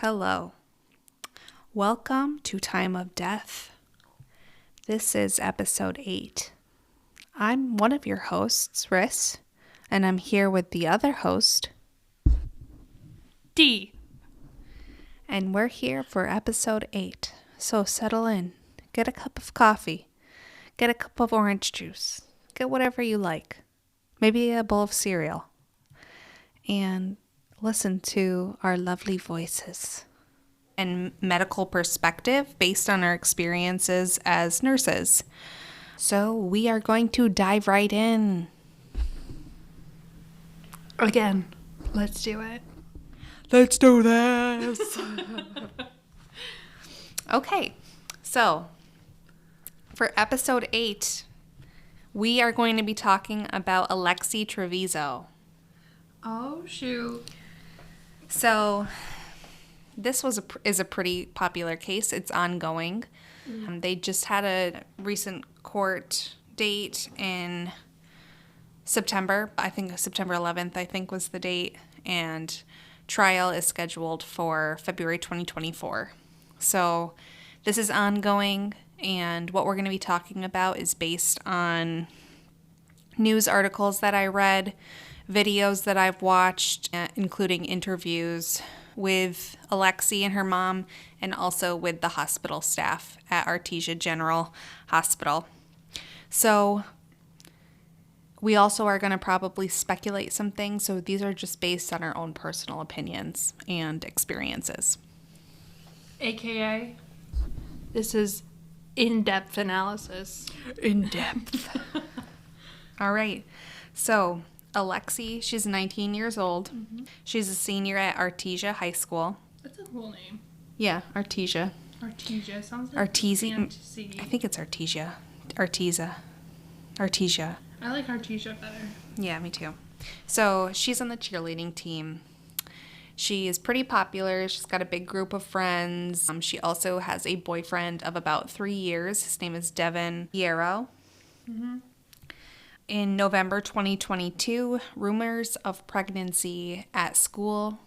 Hello. Welcome to Time of Death. This is episode 8. I'm one of your hosts, Ris, and I'm here with the other host, Dee. And we're here for episode 8. So settle in, get a cup of coffee, get a cup of orange juice, get whatever you like, maybe a bowl of cereal, and listen to our lovely voices and medical perspective based on our experiences as nurses. So we are going to dive right in. Again, let's do it. Let's do this. Okay, so for episode 8, we are going to be talking about Alexee Trevizo. Oh, shoot. So this is a pretty popular case. It's ongoing. They just had a recent court date in September. I think September 11th, I think was the date. And trial is scheduled for February 2024. So this is ongoing. And what we're going to be talking about is based on news articles that I read, videos that I've watched, including interviews with Alexee and her mom, and also with the hospital staff at Artesia General Hospital. So we also are going to probably speculate some things, so these are just based on our own personal opinions and experiences. AKA, this is in-depth analysis. In-depth. All right. So Alexee, she's 19 years old. Mm-hmm. She's a senior at Artesia High School. That's a cool name. Yeah, Artesia. Artesia sounds like fantasy. I think it's Artesia. Artesia. I like Artesia better. Yeah, me too. So she's on the cheerleading team. She is pretty popular. She's got a big group of friends. She also has a boyfriend of about 3 years. His name is Devin Hierro. Mm-hmm. In November 2022, rumors of pregnancy at school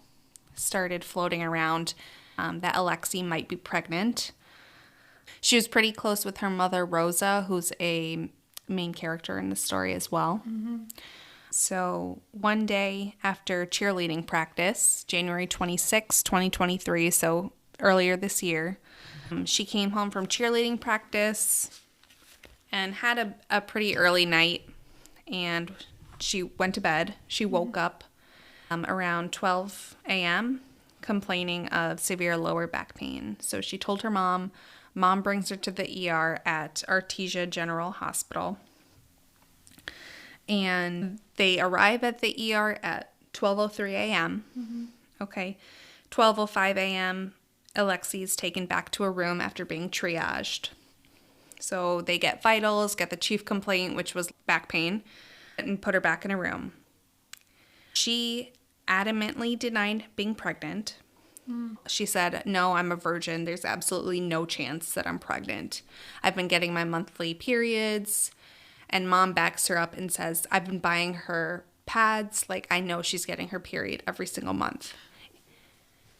started floating around that Alexee might be pregnant. She was pretty close with her mother, Rosa, who's a main character in the story as well. Mm-hmm. So one day after cheerleading practice, January 26, 2023, so earlier this year, she came home from cheerleading practice and had a pretty early night. And she went to bed. She woke up around 12 a.m. complaining of severe lower back pain. So she told her mom. Mom brings her to the ER at Artesia General Hospital. And they arrive at the ER at 12:03 a.m. Mm-hmm. Okay. 12:05 a.m., Alexee is taken back to a room after being triaged. So they get vitals, get the chief complaint, which was back pain, and put her back in a room. She adamantly denied being pregnant. She said, "No, I'm a virgin. There's absolutely no chance that I'm pregnant. I've been getting my monthly periods." And mom backs her up and says, "I've been buying her pads. Like, I know she's getting her period every single month."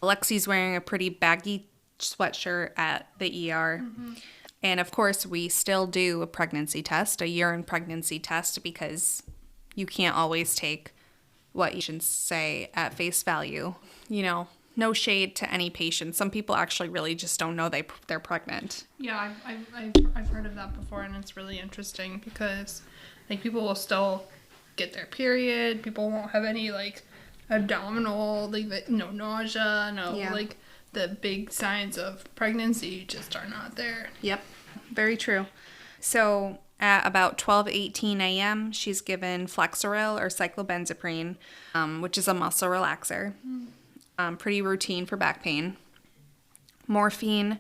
Alexee's wearing a pretty baggy sweatshirt at the ER. Mm-hmm. And of course, we still do a pregnancy test, a urine pregnancy test, because you can't always take what you should say at face value. You know, no shade to any patient. Some people actually really just don't know they're pregnant. Yeah, I've heard of that before, and it's really interesting because like people will still get their period. People won't have any like abdominal, like no nausea, like the big signs of pregnancy just are not there. Yep, very true. So at about 12:18 a.m., she's given Flexeril or cyclobenzaprine, which is a muscle relaxer. Pretty routine for back pain. Morphine,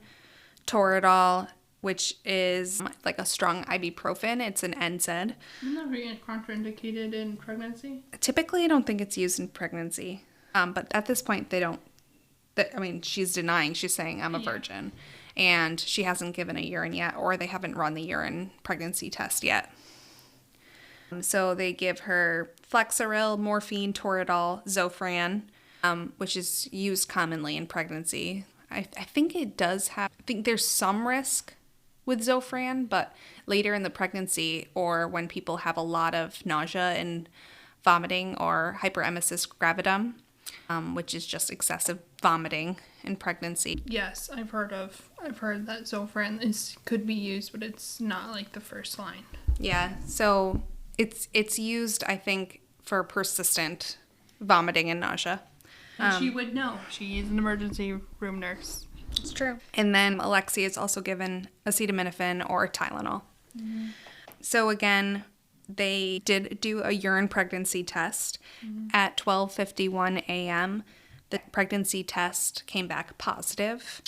Toradol, which is like a strong ibuprofen. It's an NSAID. Isn't that really contraindicated in pregnancy? Typically, I don't think it's used in pregnancy. But at this point, they don't. She's denying. She's saying, "I'm a virgin." And she hasn't given a urine yet, or they haven't run the urine pregnancy test yet. So they give her Flexeril, morphine, Toradol, Zofran, which is used commonly in pregnancy. I think it does have, I think there's some risk with Zofran, but later in the pregnancy or when people have a lot of nausea and vomiting or hyperemesis gravidum, which is just excessive vomiting in pregnancy. Yes, I've heard that Zofran could be used, but it's not like the first line. Yeah, so it's used, I think, for persistent vomiting and nausea. And she would know. She is an emergency room nurse. It's true. And then Alexee is also given acetaminophen or Tylenol. Mm-hmm. So again, they did do a urine pregnancy test at 12:51 a.m. The pregnancy test came back positive,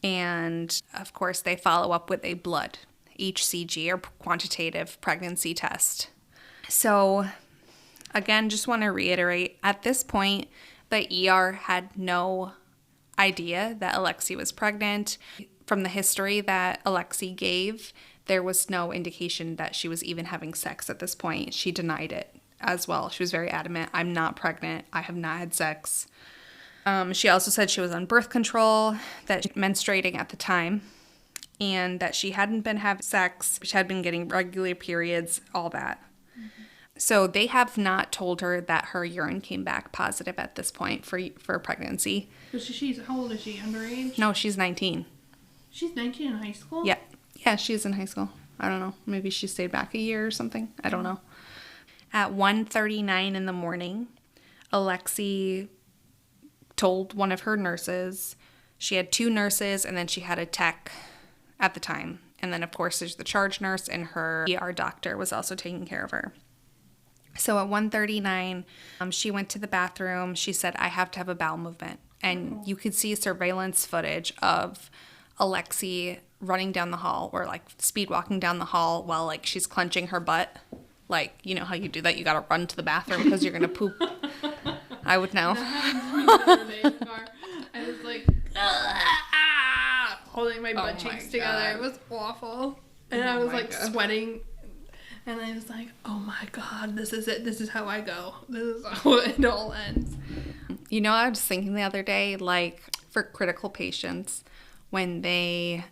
and of course they follow up with a blood HCG or quantitative pregnancy test. So again, just want to reiterate, at this point, the ER had no idea that Alexee was pregnant. From the history that Alexee gave, there was no indication that she was even having sex at this point. She denied it as well. She was very adamant. I'm not pregnant. I have not had sex. She also said she was on birth control, that she was menstruating at the time, and that she hadn't been having sex. She had been getting regular periods, all that. Mm-hmm. So they have not told her that her urine came back positive at this point for pregnancy. So how old is she? Underage? No, she's 19. She's 19 in high school? Yeah. Yeah, she's in high school. I don't know. Maybe she stayed back a year or something. I don't know. At 1:39 in the morning, Alexee told one of her nurses. She had 2 nurses, and then she had a tech at the time. And then, of course, there's the charge nurse, and her ER doctor was also taking care of her. So at 1:39, she went to the bathroom. She said, I have to have a bowel movement. And you could see surveillance footage of Alexee running down the hall or like speed walking down the hall while like she's clenching her butt. Like, you know how you do that? You got to run to the bathroom because you're going to poop. I would know. I was like, holding my butt cheeks together. It was awful. And I was like sweating. And I was like, oh my God, this is it. This is how I go. This is how it all ends. You know, I was thinking the other day, like, for critical patients, when they,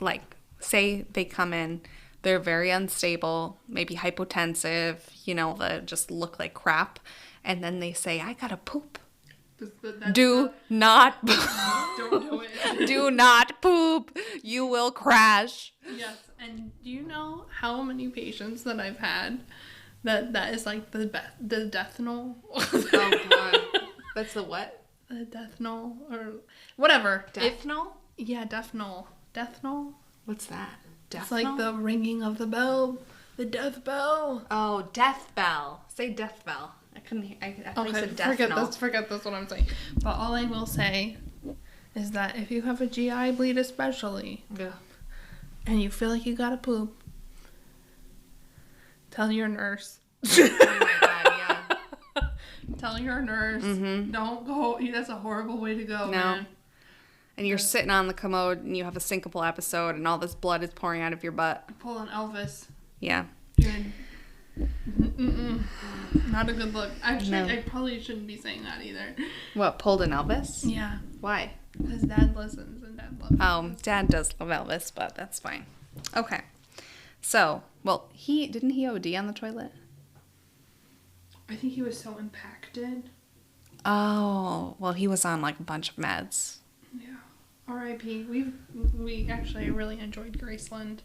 like, say they come in, they're very unstable, maybe hypotensive, you know, they just look like crap, and then they say, I gotta poop. Do not Don't do it. Do not poop. You will crash. Yes, and do you know how many patients that I've had that is like the death knell? Oh God, that's the what? The death knell or whatever. Death knell? Yeah, death knell. Death knell. What's that? Death it's like knell? the ringing of the bell, the death bell. Oh, death bell. Say death bell. I couldn't. I thought you said death knell. Forget this. What I'm saying. But all I will say is that if you have a GI bleed, especially, and you feel like you gotta poop, tell your nurse. Oh my God, yeah. Tell your nurse. Mm-hmm. Don't go. That's a horrible way to go, man. And you're sitting on the commode and you have a syncopal episode and all this blood is pouring out of your butt. Pull an Elvis. Yeah. Not a good look. Actually, no. I probably shouldn't be saying that either. What, pulled an Elvis? Yeah. Why? Because Dad listens and Dad loves Elvis. Dad does love Elvis, but that's fine. Okay. So, well, didn't he OD on the toilet? I think he was so impacted. Oh, well, he was on like a bunch of meds. Yeah. R.I.P. We actually really enjoyed Graceland.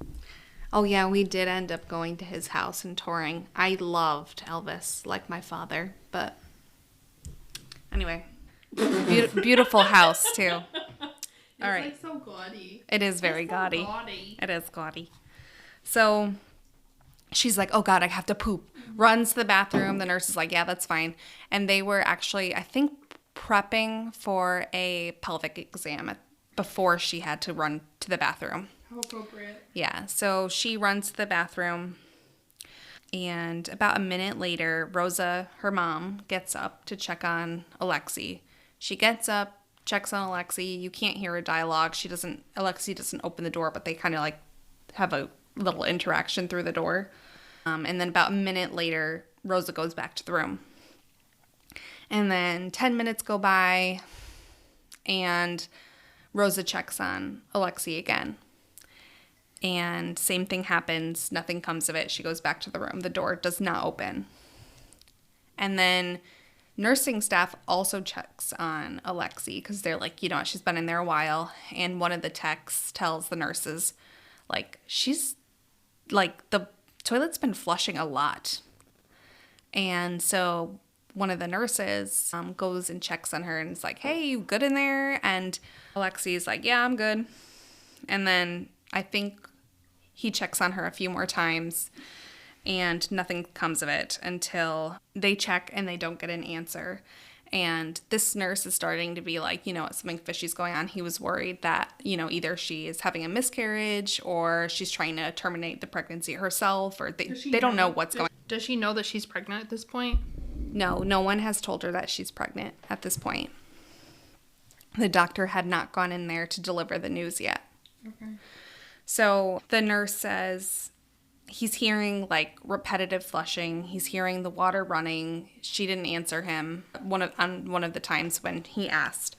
Oh, yeah, we did end up going to his house and touring. I loved Elvis, like my father, but anyway. Beautiful house, too. All right. It's like so gaudy. It is very gaudy. It is gaudy. So she's like, oh, God, I have to poop. Runs to the bathroom. The nurse is like, yeah, that's fine. And they were actually, I think, prepping for a pelvic exam before she had to run to the bathroom. How appropriate. Yeah, so she runs to the bathroom, and about a minute later, Rosa, her mom, gets up to check on Alexee. She gets up, checks on Alexee. You can't hear a dialogue. Alexee doesn't open the door, but they kind of like have a little interaction through the door. And then about a minute later, Rosa goes back to the room. And then 10 minutes go by, and Rosa checks on Alexee again. And same thing happens. Nothing comes of it. She goes back to the room. The door does not open. And then nursing staff also checks on Alexee because they're like, she's been in there a while. And one of the techs tells the nurses, she's, the toilet's been flushing a lot. And so one of the nurses goes and checks on her and is like, hey, you good in there? And Alexee's like, yeah, I'm good. And then I think he checks on her a few more times and nothing comes of it until they check and they don't get an answer. And this nurse is starting to be like, something fishy's going on. He was worried that, either she is having a miscarriage or she's trying to terminate the pregnancy herself, or they don't know what's going on. Does she know that she's pregnant at this point? No one has told her that she's pregnant at this point. The doctor had not gone in there to deliver the news yet. Okay. So the nurse says he's hearing repetitive flushing. He's hearing the water running. She didn't answer him on one of the times when he asked.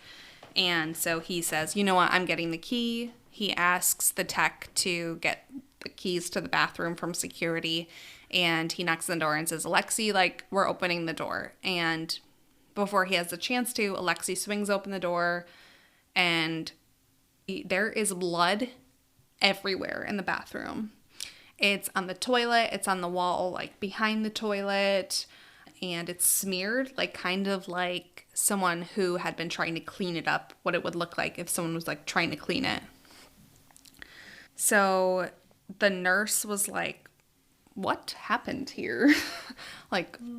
And so he says, you know what, I'm getting the key. He asks the tech to get the keys to the bathroom from security. And he knocks on the door and says, Alexee, we're opening the door. And before he has the chance to, Alexee swings open the door, and there is blood everywhere in the bathroom. It's on the toilet, it's on the wall, behind the toilet, and it's smeared, kind of like someone who had been trying to clean it up, what it would look like if someone was, trying to clean it. So the nurse was like, what happened here?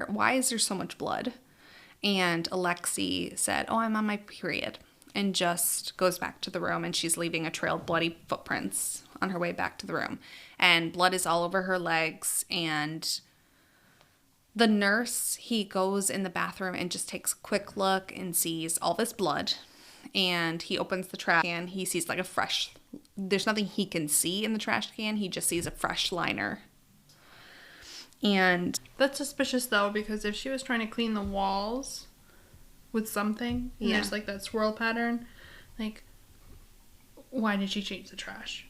Why is there so much blood? And Alexee said, oh, I'm on my period, and just goes back to the room, and she's leaving a trail of bloody footprints on her way back to the room. And blood is all over her legs, and the nurse, he goes in the bathroom and just takes a quick look and sees all this blood, and he opens the trash can. He sees there's nothing he can see in the trash can. He just sees a fresh liner. And that's suspicious, though, because if she was trying to clean the walls with something, and there's that swirl pattern, why did she change the trash?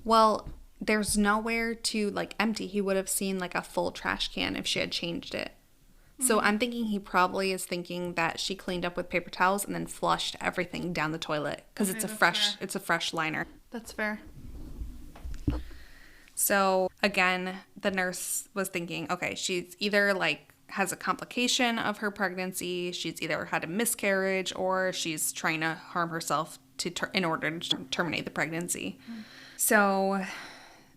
Well, there's nowhere to empty. He would have seen a full trash can if she had changed it. So I'm thinking he probably is thinking that she cleaned up with paper towels and then flushed everything down the toilet because it's a fresh liner. That's fair. So again, the nurse was thinking, okay, she's either has a complication of her pregnancy, she's either had a miscarriage, or she's trying to harm herself in order to terminate the pregnancy. So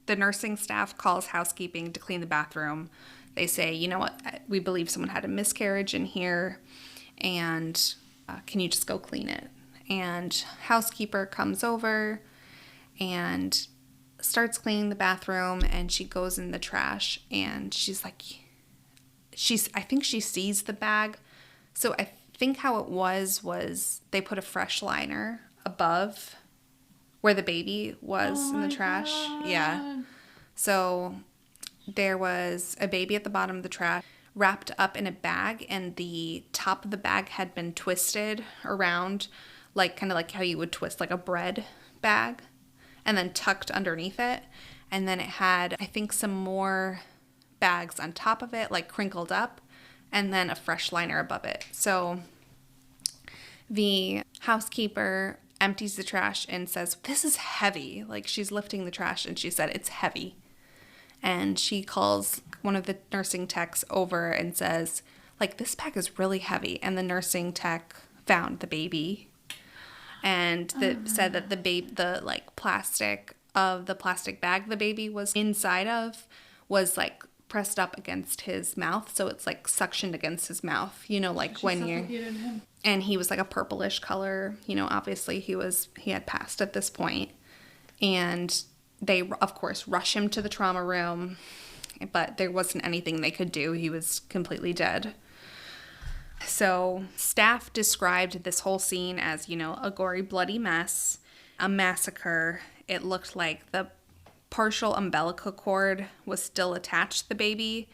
the nursing staff calls housekeeping to clean the bathroom. They say, you know what, we believe someone had a miscarriage in here, and can you just go clean it? And housekeeper comes over and starts cleaning the bathroom, and she goes in the trash, and she's like, I think she sees the bag. So I think how it was they put a fresh liner above where the baby was in the trash. God. Yeah. So there was a baby at the bottom of the trash wrapped up in a bag, and the top of the bag had been twisted around, kind of like how you would twist a bread bag, and then tucked underneath it. And then it had, I think, some more bags on top of it, crinkled up, and then a fresh liner above it. So the housekeeper empties the trash and says, this is heavy. She's lifting the trash, and she said, it's heavy. And she calls one of the nursing techs over and says, this bag is really heavy. And the nursing tech found the baby, and said that the plastic bag the baby was inside of was pressed up against his mouth, so it's suctioned against his mouth, when you're him. And he was a purplish color, obviously he had passed at this point. And they of course rush him to the trauma room, but there wasn't anything they could do. He was completely dead. So staff described this whole scene as, a gory, bloody mess, a massacre. It looked like the partial umbilical cord was still attached to the baby,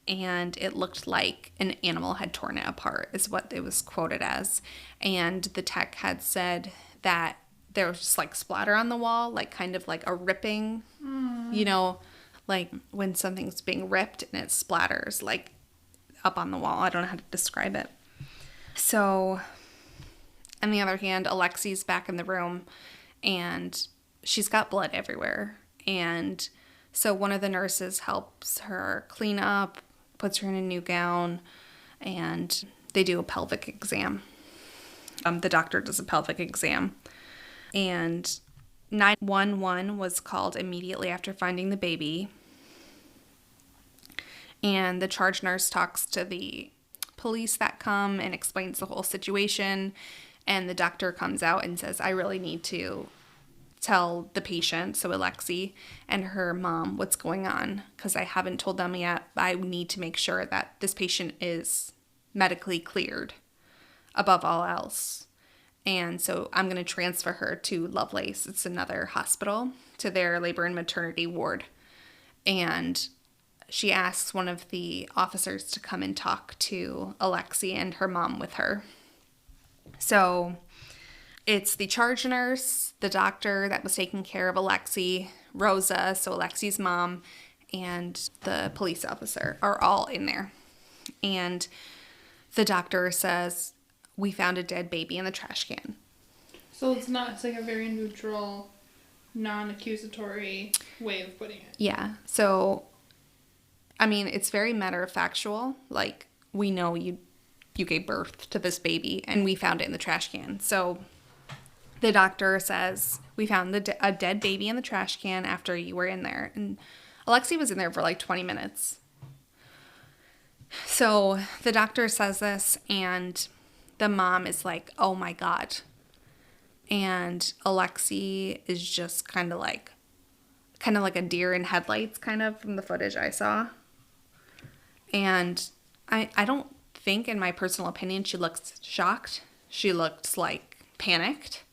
and it looked like an animal had torn it apart, is what it was quoted as. And the tech had said that there was just like splatter on the wall, like kind of like a ripping, you know, like when something's being ripped and it splatters like up on the wall. I don't know how to describe it. So, on the other hand, Alexee's back in the room and she's got blood everywhere. And so one of the nurses helps her clean up, puts her in a new gown, and they do a pelvic exam. The doctor does a pelvic exam. And 911 was called immediately after finding the baby. And the charge nurse talks to the police that come and explains the whole situation. And the doctor comes out and says, I really need to tell the patient, so Alexee and her mom, what's going on, because I haven't told them yet. I need to make sure that this patient is medically cleared above all else. And so I'm going to transfer her to Lovelace. It's another hospital, to their labor and maternity ward. And she asks one of the officers to come and talk to Alexee and her mom with her. So it's the charge nurse, the doctor that was taking care of Alexee, Rosa, so Alexee's mom, and the police officer are all in there. And the doctor says, we found a dead baby in the trash can. So it's like a very neutral, non-accusatory way of putting it. Yeah. So, I mean, it's very matter-of-factual. Like, we know you gave birth to this baby, and we found it in the trash can. So the doctor says, we found a dead baby in the trash can after you were in there. And Alexee was in there for like 20 minutes. So the doctor says this, and the mom is like, oh my God. And Alexee is just kind of like a deer in headlights, kind of, from the footage I saw. And I don't think, in my personal opinion, she looks shocked. She looks like panicked.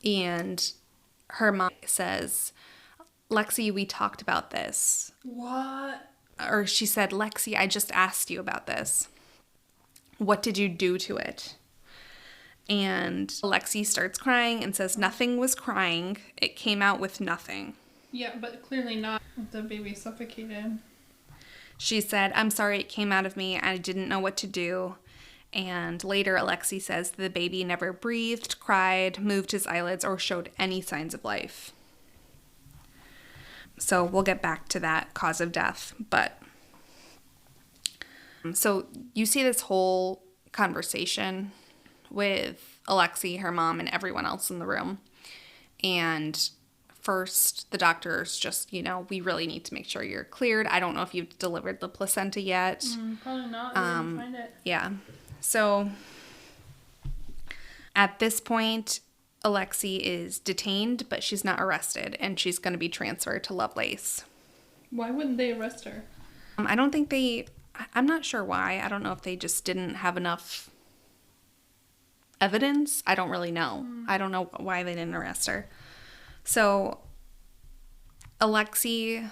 And her mom says, Lexi, we talked about this. What? Or she said, Lexi, I just asked you about this. What did you do to it? And Alexee starts crying and says nothing was crying. It came out with nothing. Yeah, but clearly not. The baby suffocated. She said, I'm sorry it came out of me. I didn't know what to do. And later, Alexee says the baby never breathed, cried, moved his eyelids, or showed any signs of life. So we'll get back to that cause of death. But so you see this whole conversation with Alexee, her mom, and everyone else in the room. And first, the doctor's just, we really need to make sure you're cleared. I don't know if you've delivered the placenta yet. Probably not. I didn't find it. Yeah. So at this point, Alexee is detained, but she's not arrested, and she's going to be transferred to Lovelace. Why wouldn't they arrest her? I don't think I'm not sure why. I don't know if they just didn't have enough evidence. I don't really know. I don't know why they didn't arrest her. So Alexee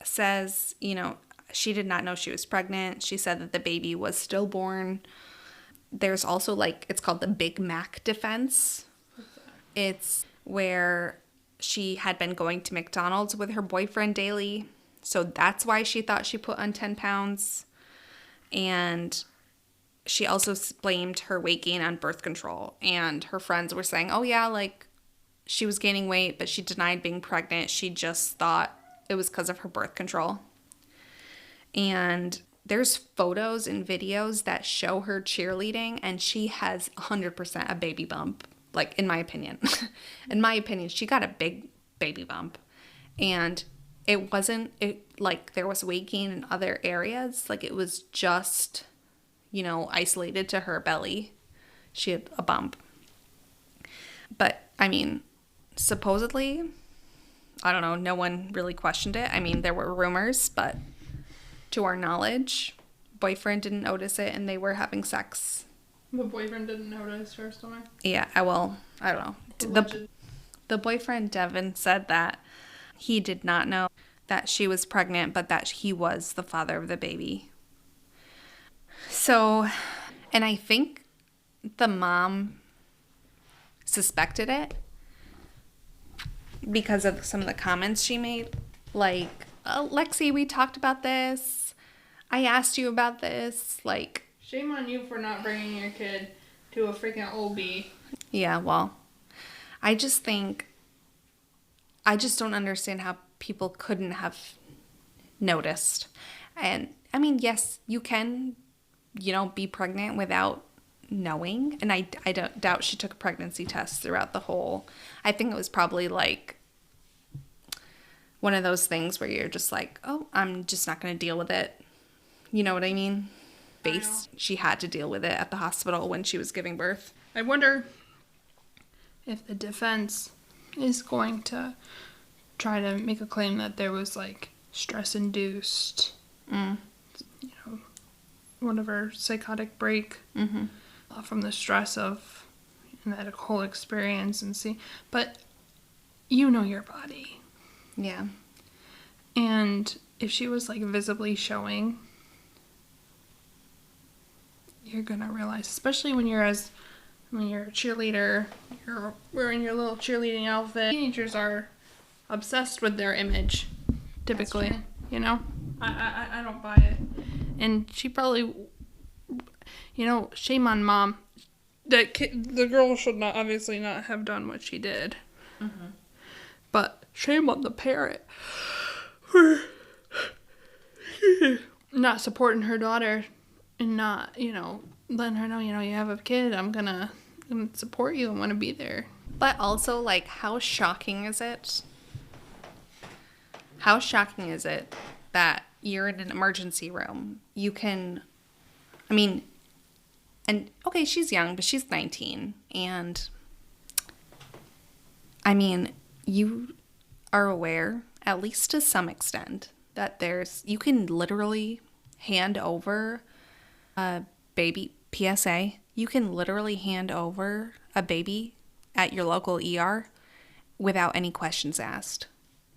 says, she did not know she was pregnant. She said that the baby was stillborn. There's also it's called the Big Mac defense. What's that? It's where she had been going to McDonald's with her boyfriend daily. So that's why she thought she put on 10 pounds. And she also blamed her weight gain on birth control. And her friends were saying, oh yeah, she was gaining weight, but she denied being pregnant. She just thought it was because of her birth control. And there's photos and videos that show her cheerleading, and she has 100% a baby bump, in my opinion. In my opinion, she got a big baby bump. And it wasn't, there was weight gain in other areas. It was just, isolated to her belly. She had a bump. But, supposedly, I don't know, no one really questioned it. There were rumors, but to our knowledge, boyfriend didn't notice it, and they were having sex. The boyfriend didn't notice her stomach? Yeah, I don't know. The boyfriend, Devin, said that he did not know that she was pregnant, but that he was the father of the baby. So, and I think the mom suspected it because of some of the comments she made. Like, Alexee, we talked about this. I asked you about this. Like, shame on you for not bringing your kid to a freaking OB. Yeah, well, I just don't understand how people couldn't have noticed. And I mean, yes, you can, be pregnant without knowing. And I don't doubt she took a pregnancy test throughout the whole. I think it was probably like one of those things where you're just like, oh, I'm just not going to deal with it. You know what I mean? She had to deal with it at the hospital when she was giving birth. I wonder if the defense is going to try to make a claim that there was like stress-induced, whatever, psychotic break from the stress of that whole experience and see. But you know your body. Yeah. And if she was like visibly showing, you're gonna realize, especially when you're a cheerleader, you're wearing your little cheerleading outfit. Teenagers are obsessed with their image, typically. I don't buy it. And she probably, shame on mom. The girl should not obviously not have done what she did. Mm-hmm. But shame on the parent for not supporting her daughter and not, letting her know, you have a kid. I'm gonna support you and want to be there. But also, like, how shocking is it? How shocking is it that you're in an emergency room? You can, and okay, she's young, but she's 19. And, you are aware, at least to some extent, that you can literally hand over a baby, PSA, you can literally hand over a baby at your local ER without any questions asked.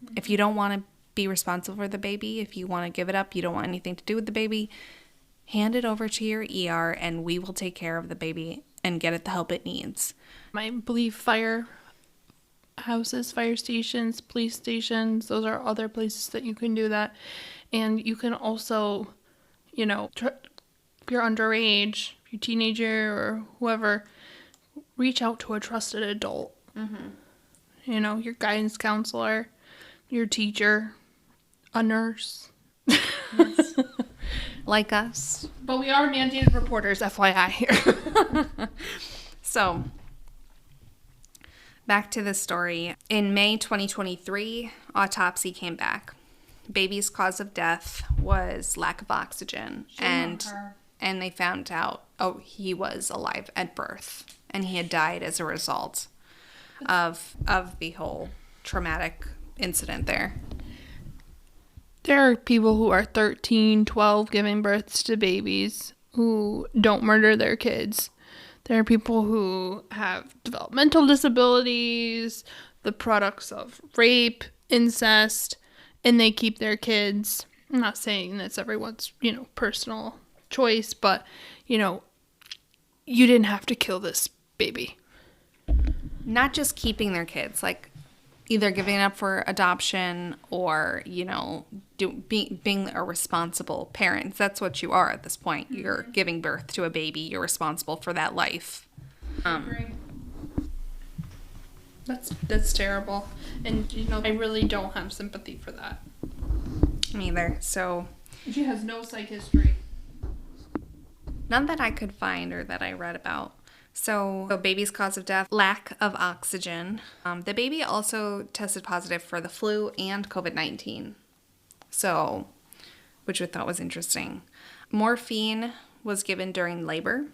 Mm-hmm. If you don't want to be responsible for the baby, if you want to give it up, you don't want anything to do with the baby, hand it over to your ER and we will take care of the baby and get it the help it needs. I believe fire houses, fire stations, police stations, those are other places that you can do that. And you can also, if you're underage, if you're a teenager or whoever, reach out to a trusted adult. Mm-hmm. Your guidance counselor, your teacher, a nurse. Yes. Like us. But we are mandated reporters, FYI here. So, back to the story. In May 2023, autopsy came back. Baby's cause of death was lack of oxygen. And they found out, he was alive at birth. And he had died as a result of the whole traumatic incident there. There are people who are 13, 12 giving births to babies who don't murder their kids. There are people who have developmental disabilities, the products of rape, incest, and they keep their kids. I'm not saying that's everyone's, personal choice, but, you didn't have to kill this baby. Not just keeping their kids, like either giving it up for adoption or, being a responsible parent. That's what you are at this point. Mm-hmm. You're giving birth to a baby. You're responsible for that life. That's terrible. And, I really don't have sympathy for that. Me either. So she has no psych history. None that I could find or that I read about. So baby's cause of death, lack of oxygen. The baby also tested positive for the flu and COVID-19. So, which I thought was interesting. Morphine was given during labor,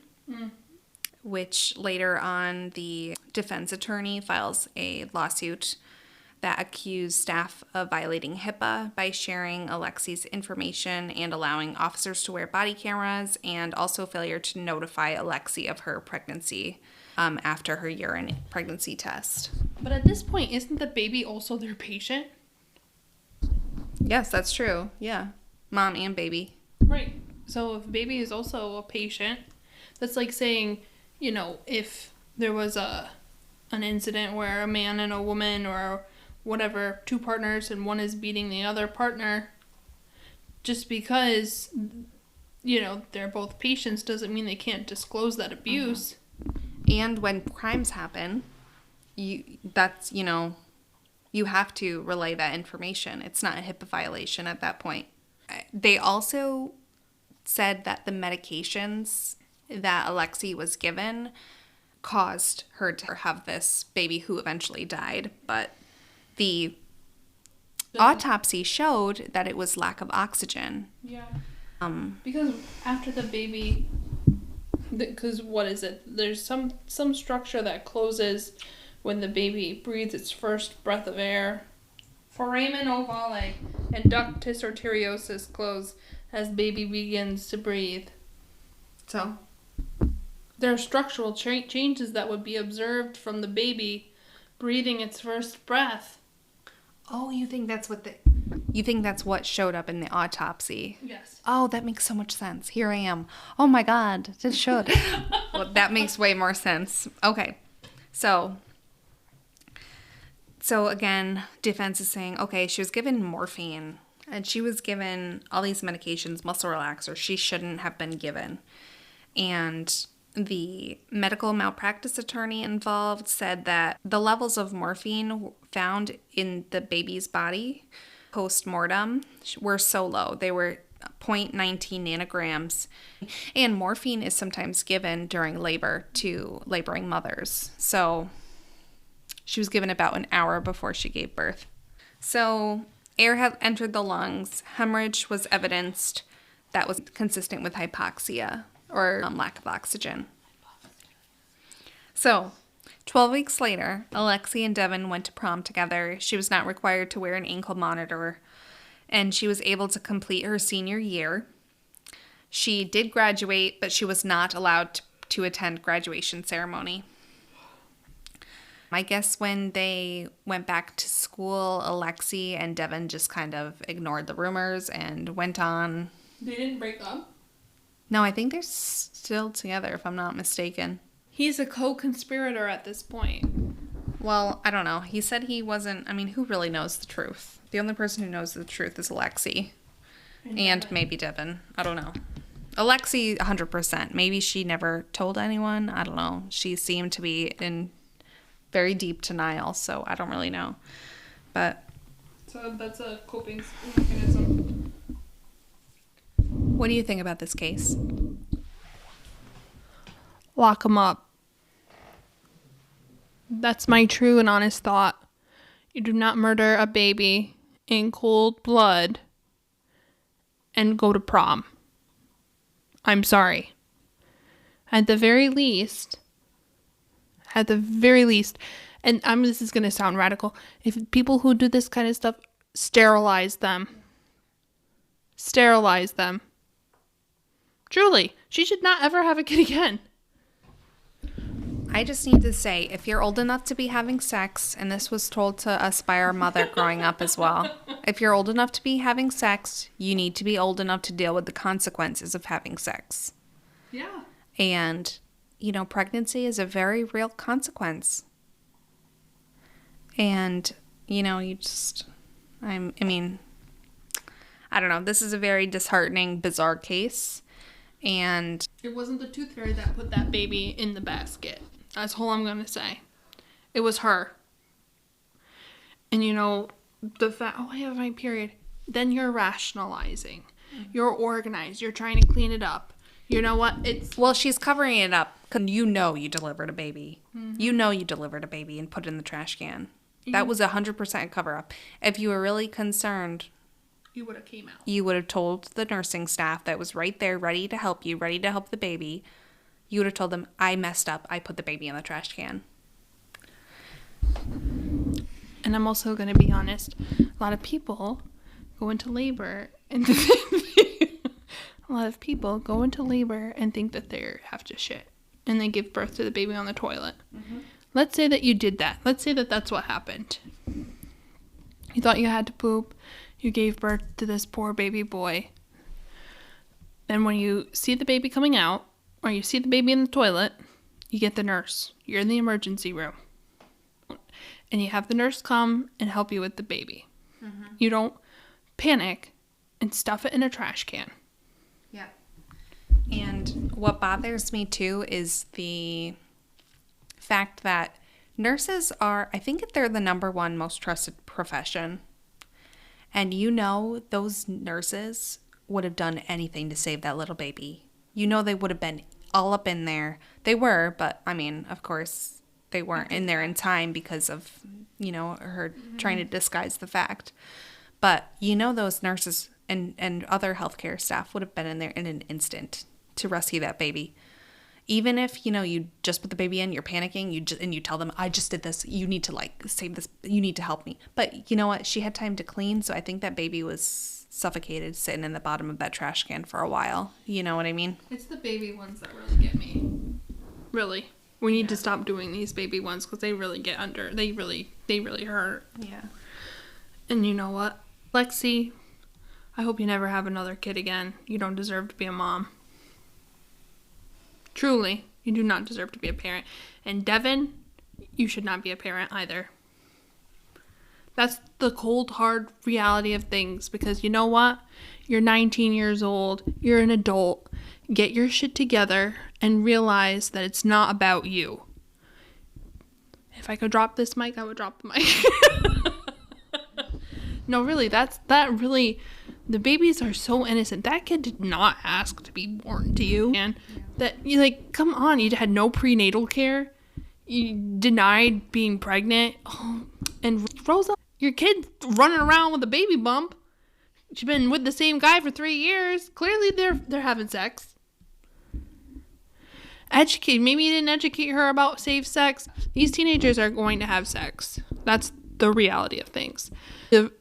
which later on the defense attorney files a lawsuit that accused staff of violating HIPAA by sharing Alexee's information and allowing officers to wear body cameras, and also failure to notify Alexee of her pregnancy after her urine pregnancy test. But at this point, isn't the baby also their patient? Yes, that's true. Yeah. Mom and baby. Right. So if baby is also a patient, that's like saying, if there was an incident where a man and a woman or whatever, two partners, and one is beating the other partner, just because, they're both patients doesn't mean they can't disclose that abuse. And when crimes happen, you have to relay that information. It's not a HIPAA violation at that point. They also said that the medications that Alexee was given caused her to have this baby who eventually died. But the autopsy showed that it was lack of oxygen. Yeah. Because after the baby, because what is it? There's some structure that closes when the baby breathes its first breath of air. Foramen ovale and ductus arteriosus close as baby begins to breathe. So there are structural changes that would be observed from the baby breathing its first breath. Oh, you think that's what showed up in the autopsy? Yes. Oh, that makes so much sense. Here I am. Oh my God, this should. Well, that makes way more sense. Okay, so again, defense is saying, okay, she was given morphine and she was given all these medications, muscle relaxers she shouldn't have been given. And the medical malpractice attorney involved said that the levels of morphine found in the baby's body post-mortem were so low. They were 0.19 nanograms. And morphine is sometimes given during labor to laboring mothers. So she was given about an hour before she gave birth. So air had entered the lungs. Hemorrhage was evidenced that was consistent with hypoxia or lack of oxygen. So 12 weeks later, Alexee and Devin went to prom together. She was not required to wear an ankle monitor, and she was able to complete her senior year. She did graduate, but she was not allowed to attend graduation ceremony. I guess when they went back to school, Alexee and Devin just kind of ignored the rumors and went on. They didn't break up? No, I think they're still together, if I'm not mistaken. He's a co-conspirator at this point. Well, I don't know. He said he wasn't. I mean, who really knows the truth? The only person who knows the truth is Alexee. And maybe Devin. I don't know. Alexee, 100%. Maybe she never told anyone. I don't know. She seemed to be in very deep denial, so I don't really know. But so that's a coping mechanism. What do you think about this case? Lock him up. That's my true and honest thought. You do not murder a baby in cold blood and go to prom. I'm sorry. At the very least, and this is going to sound radical, if people who do this kind of stuff, sterilize them. Sterilize them. Truly, she should not ever have a kid again. I just need to say, if you're old enough to be having sex, and this was told to us by our mother growing up as well, if you're old enough to be having sex, you need to be old enough to deal with the consequences of having sex. Yeah. And, pregnancy is a very real consequence. And, I don't know. This is a very disheartening, bizarre case. And it wasn't the tooth fairy that put that baby in the basket. That's all I'm going to say. It was her. And the fact, I have my period. Then you're rationalizing. You're organized. You're trying to clean it up. You know what? Well, she's covering it up because you delivered a baby. Mm-hmm. You delivered a baby and put it in the trash can. That was 100% cover up. If you were really concerned, you would have came out. You would have told the nursing staff that was right there, ready to help you, ready to help the baby. You would have told them, I messed up. I put the baby in the trash can. And I'm also going to be honest. A lot of people go into labor and think that they have to shit. And they give birth to the baby on the toilet. Mm-hmm. Let's say that you did that. Let's say that that's what happened. You thought you had to poop. You gave birth to this poor baby boy. Then when you see the baby coming out, or you see the baby in the toilet, you get the nurse. You're in the emergency room. And you have the nurse come and help you with the baby. Mm-hmm. You don't panic and stuff it in a trash can. Yeah. And what bothers me too is the fact that nurses are, I think they're the number one most trusted profession. And those nurses would have done anything to save that little baby. They would have been all up in there. They were, but I mean, of course, they weren't in there in time because of, her trying to disguise the fact. But those nurses and other healthcare staff would have been in there in an instant to rescue that baby. Even if, you just put the baby in, you're panicking, you tell them, I just did this, you need to save this, you need to help me. But you know what? She had time to clean, so I think that baby was suffocated sitting in the bottom of that trash can for a while. You know what I mean? It's the baby ones that really get me. Really. We need to stop doing these baby ones because they really get under. They really hurt. Yeah. And you know what? Lexi, I hope you never have another kid again. You don't deserve to be a mom. Truly, you do not deserve to be a parent. And Devin, you should not be a parent either. That's the cold, hard reality of things. Because you know what? You're 19 years old. You're an adult. Get your shit together and realize that it's not about you. If I could drop this mic, I would drop the mic. No, really, the babies are so innocent. That kid did not ask to be born to you. And that, come on, you had no prenatal care. You denied being pregnant. Oh, and Rosa, your kid's running around with a baby bump. She's been with the same guy for 3 years. Clearly, they're having sex. Maybe you didn't educate her about safe sex. These teenagers are going to have sex. That's the reality of things.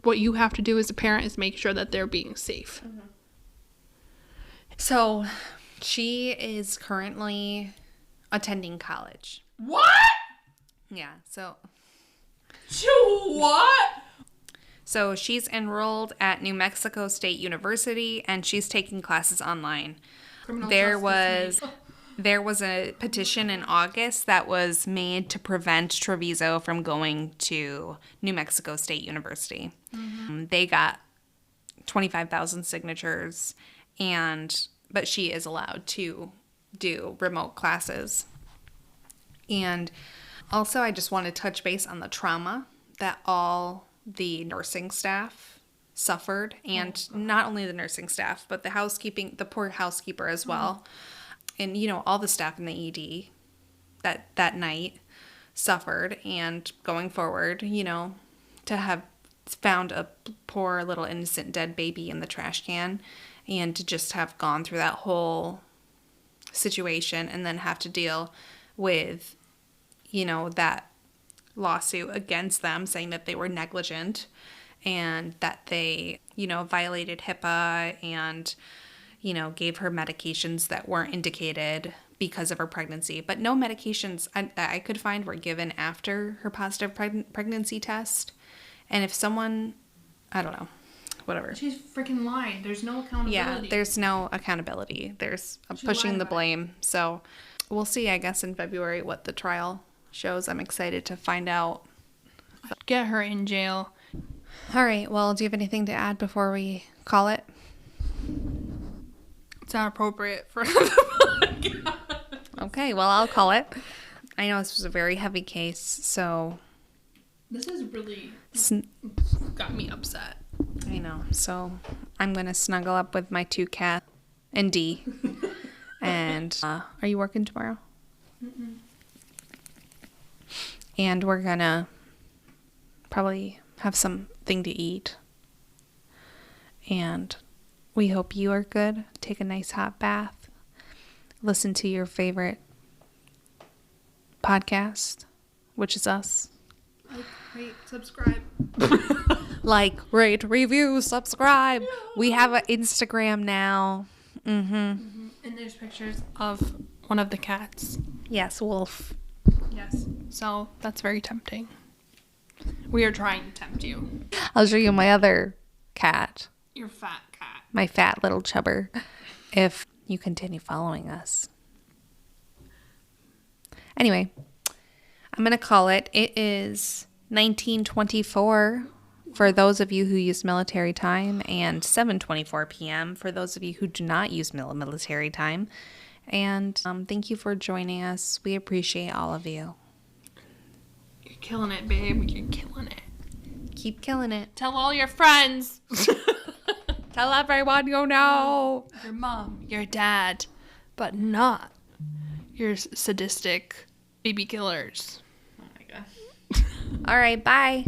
What you have to do as a parent is make sure that they're being safe. Mm-hmm. So, she is currently attending college. What? Yeah, so... What? So, she's enrolled at New Mexico State University, and she's taking classes online. There was a petition in August that was made to prevent Trevizo from going to New Mexico State University. Mm-hmm. They got 25,000 signatures, but she is allowed to do remote classes. And also, I just want to touch base on the trauma that all the nursing staff suffered, and not only the nursing staff, but the poor housekeeper as well. And, all the staff in the ED that night suffered. And going forward, to have found a poor little innocent dead baby in the trash can and to just have gone through that whole situation and then have to deal with, that lawsuit against them saying that they were negligent and that they, violated HIPAA and gave her medications that weren't indicated because of her pregnancy. But no medications that I could find were given after her positive pregnancy test. And if someone, I don't know, whatever. She's freaking lying. There's no accountability. Yeah, there's no accountability. There's pushing the blame. So we'll see, I guess, in February what the trial shows. I'm excited to find out. Get her in jail. All right. Well, do you have anything to add before we call it? It's not appropriate for the podcast. Okay, well, I'll call it. I know this was a very heavy case, so... This has really got me upset. I know. So I'm going to snuggle up with my 2 cats and Dee. And are you working tomorrow? Mm-mm. And we're going to probably have something to eat. And... we hope you are good. Take a nice hot bath. Listen to your favorite podcast, which is us. Like, rate, subscribe. Like, rate, review, subscribe. Yeah. We have an Instagram now. Mm-hmm. Mm-hmm. And there's pictures of one of the cats. Yes, Wolf. Yes. So that's very tempting. We are trying to tempt you. I'll show you my other cat. Your fat cat. My fat little chubber. if you continue following us. Anyway, I'm going to call it. It is 1924 for those of you who use military time, and 7:24 p.m. for those of you who do not use military time. And thank you for joining us. We appreciate all of you. You're killing it, babe. You're killing it. Keep killing it. Tell all your friends. Tell everyone you know. Your mom, your dad, but not your sadistic baby killers. Oh my god. All right, bye.